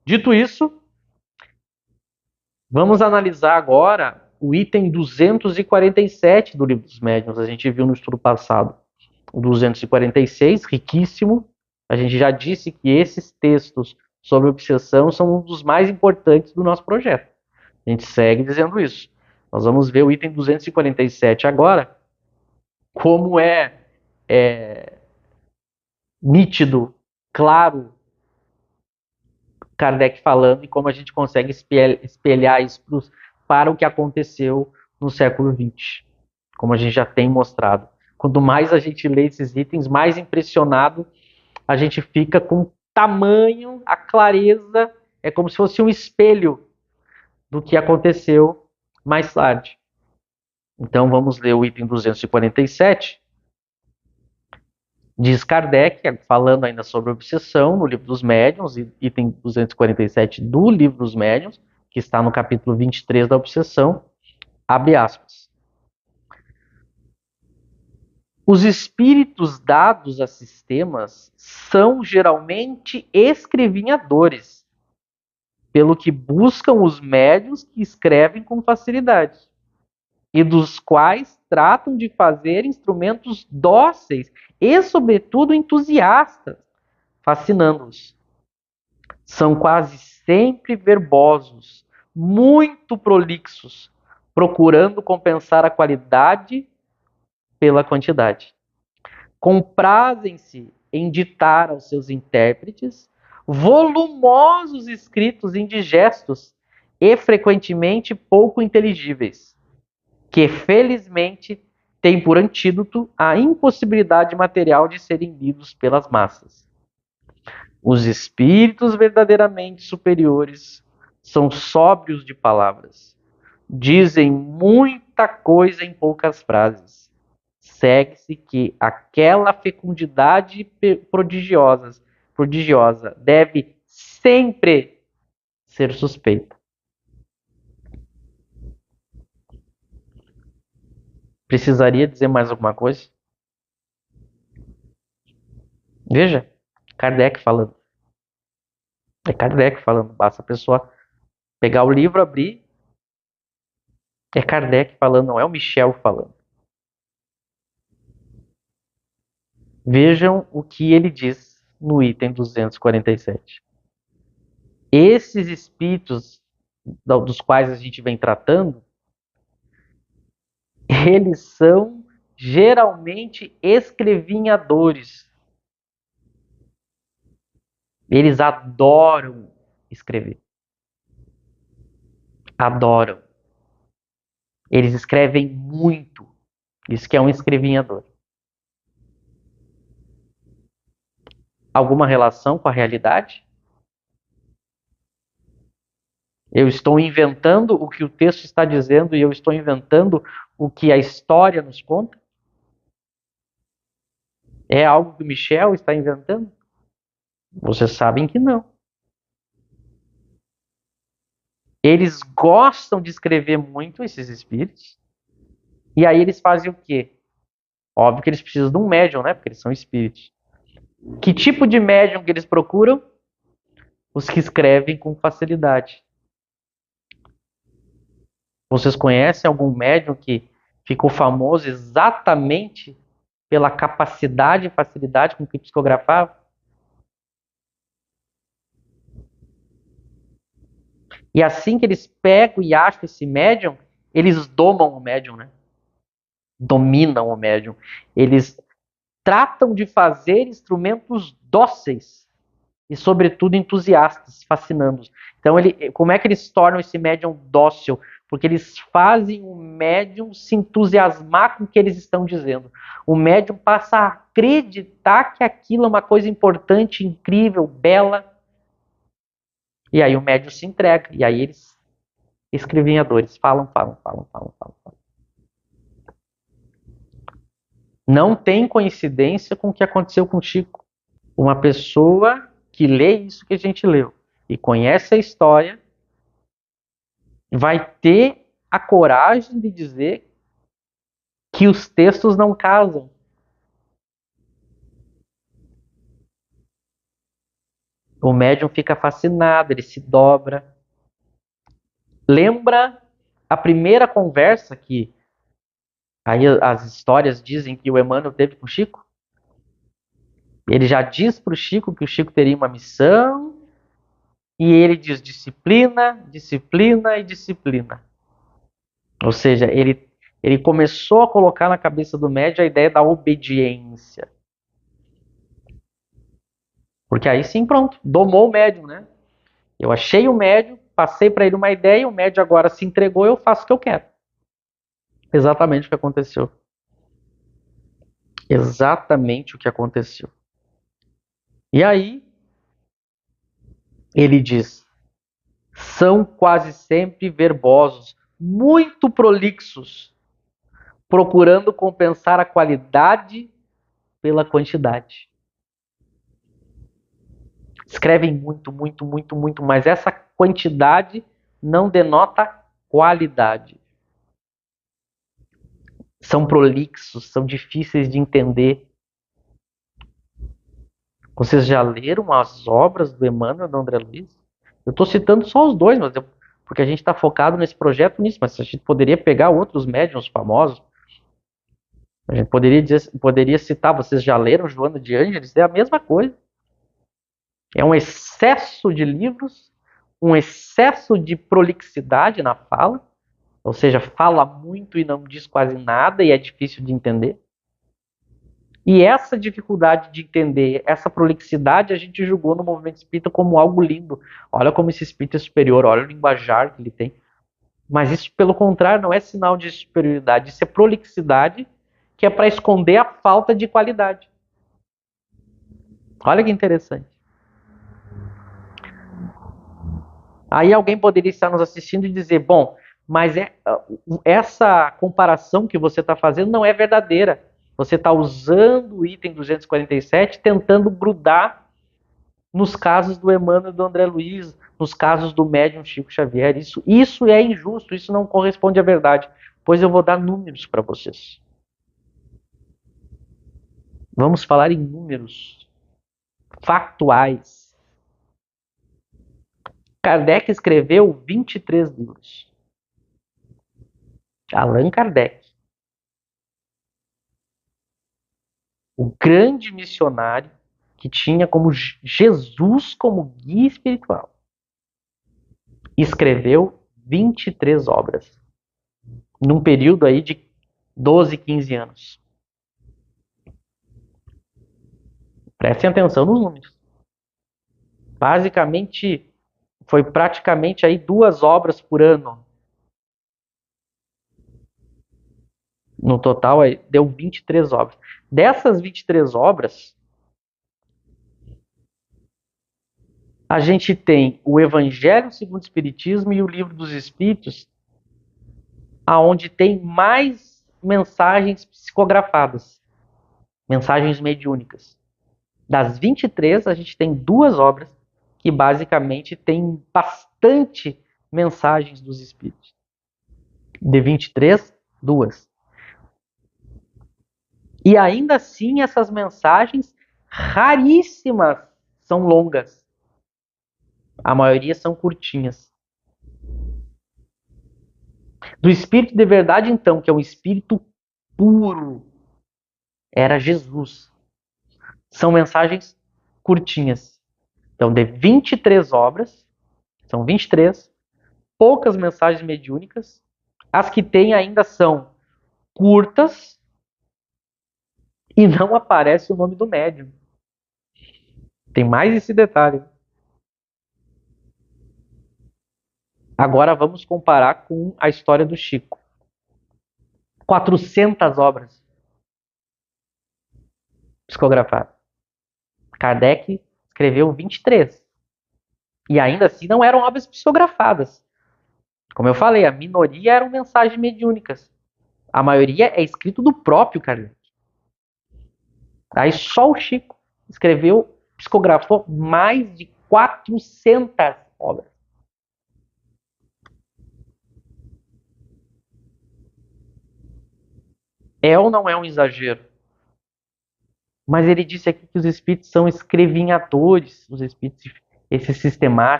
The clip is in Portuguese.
Dito isso, vamos analisar agora o item 247 do Livro dos Médiuns. A gente viu no estudo passado o 246, riquíssimo. A gente já disse que esses textos sobre obsessão são um dos mais importantes do nosso projeto. A gente segue dizendo isso. Nós vamos ver o item 247 agora, como é nítido, claro, Kardec falando e como a gente consegue espelhar isso para o que aconteceu no século XX, como a gente já tem mostrado. Quanto mais a gente lê esses itens, mais impressionado a gente fica com tamanho, a clareza, é como se fosse um espelho do que aconteceu mais tarde. Então vamos ler o item 247. Diz Kardec, falando ainda sobre obsessão, no Livro dos Médiuns, item 247 do Livro dos Médiuns, que está no capítulo 23 da obsessão, abre aspas. Os espíritos dados a sistemas são geralmente escrevinhadores, pelo que buscam os médiuns que escrevem com facilidade, e dos quais tratam de fazer instrumentos dóceis e, sobretudo, entusiastas, fascinando-os. São quase sempre verbosos, muito prolixos, procurando compensar a qualidade pela quantidade. Comprazem-se em ditar aos seus intérpretes volumosos escritos indigestos e frequentemente pouco inteligíveis, que felizmente têm por antídoto a impossibilidade material de serem lidos pelas massas. Os espíritos verdadeiramente superiores são sóbrios de palavras, dizem muita coisa em poucas frases. Segue-se que aquela fecundidade prodigiosa deve sempre ser suspeita. Precisaria dizer mais alguma coisa? Veja, Kardec falando. É Kardec falando. Basta a pessoa pegar o livro, abrir. É Kardec falando, não é o Michel falando. Vejam o que ele diz no item 247. Esses espíritos dos quais a gente vem tratando, eles são geralmente escrevinhadores. Eles adoram escrever. Adoram. Eles escrevem muito. Isso que é um escrevinhador. Alguma relação com a realidade? Eu estou inventando o que o texto está dizendo e eu estou inventando o que a história nos conta? É algo que o Michel está inventando? Vocês sabem que não. Eles gostam de escrever muito, esses espíritos. E aí eles fazem o quê? Óbvio que eles precisam de um médium, né? Porque eles são espíritos. Que tipo de médium que eles procuram? Os que escrevem com facilidade. Vocês conhecem algum médium que ficou famoso exatamente pela capacidade e facilidade com que psicografava? E assim que eles pegam e acham esse médium, eles domam o médium, né? Dominam o médium. Eles tratam de fazer instrumentos dóceis e, sobretudo, entusiastas, fascinando-os. Então, como é que eles tornam esse médium dócil? Porque eles fazem o médium se entusiasmar com o que eles estão dizendo. O médium passa a acreditar que aquilo é uma coisa importante, incrível, bela. E aí o médium se entrega. E aí eles, escrevinhadores, falam. Não tem coincidência com o que aconteceu com Chico. Uma pessoa que lê isso que a gente leu e conhece a história vai ter a coragem de dizer que os textos não casam. O médium fica fascinado, ele se dobra. Lembra a primeira conversa que aí as histórias dizem que o Emmanuel teve com o Chico? Ele já diz para o Chico que o Chico teria uma missão e ele diz disciplina, disciplina e disciplina. Ou seja, ele começou a colocar na cabeça do médium a ideia da obediência. Porque aí sim, pronto, domou o médium, né? Eu achei o médium, passei para ele uma ideia, o médium agora se entregou, eu faço o que eu quero. Exatamente o que aconteceu. Exatamente o que aconteceu. E aí, ele diz: são quase sempre verbosos, muito prolixos, procurando compensar a qualidade pela quantidade. Escrevem muito, muito, muito, muito, mas essa quantidade não denota qualidade. São prolixos, são difíceis de entender. Vocês já leram as obras do Emmanuel e do André Luiz? Eu estou citando só os dois, porque a gente está focado nesse projeto nisso, mas a gente poderia pegar outros médiuns famosos. A gente poderia citar, vocês já leram Joana de Ângeles? É a mesma coisa. É um excesso de livros, um excesso de prolixidade na fala, ou seja, fala muito e não diz quase nada e é difícil de entender. E essa dificuldade de entender, essa prolixidade, a gente julgou no movimento espírita como algo lindo. Olha como esse espírito é superior, olha o linguajar que ele tem. Mas isso, pelo contrário, não é sinal de superioridade, isso é prolixidade, que é para esconder a falta de qualidade. Olha que interessante. Aí alguém poderia estar nos assistindo e dizer, bom, mas essa comparação que você está fazendo não é verdadeira. Você está usando o item 247 tentando grudar nos casos do Emmanuel e do André Luiz, nos casos do médium Chico Xavier. Isso é injusto, isso não corresponde à verdade. Pois eu vou dar números para vocês. Vamos falar em números factuais. Kardec escreveu 23 livros. Allan Kardec, o grande missionário que tinha como Jesus como guia espiritual, escreveu 23 obras, num período aí de 12, 15 anos. Prestem atenção nos números. Basicamente, foi praticamente aí 2 obras por ano. No total, aí, deu 23 obras. Dessas 23 obras, a gente tem o Evangelho segundo o Espiritismo e o Livro dos Espíritos, aonde tem mais mensagens psicografadas, mensagens mediúnicas. Das 23, a gente tem 2 obras que basicamente têm bastante mensagens dos Espíritos. De 23, 2. E ainda assim, essas mensagens raríssimas são longas. A maioria são curtinhas. Do Espírito de verdade, então, que é um Espírito puro, era Jesus. São mensagens curtinhas. Então, de 23 obras, são 23, poucas mensagens mediúnicas. As que tem ainda são curtas e não aparece o nome do médium. Tem mais esse detalhe. Agora vamos comparar com a história do Chico. 400 obras psicografadas. Kardec escreveu 23. E ainda assim não eram obras psicografadas. Como eu falei, a minoria eram mensagens mediúnicas. A maioria é escrito do próprio Kardec. Aí só o Chico escreveu, psicografou mais de 400 obras. É ou não é um exagero? Mas ele disse aqui que os espíritos são escrevinhadores, os espíritos esse sistemático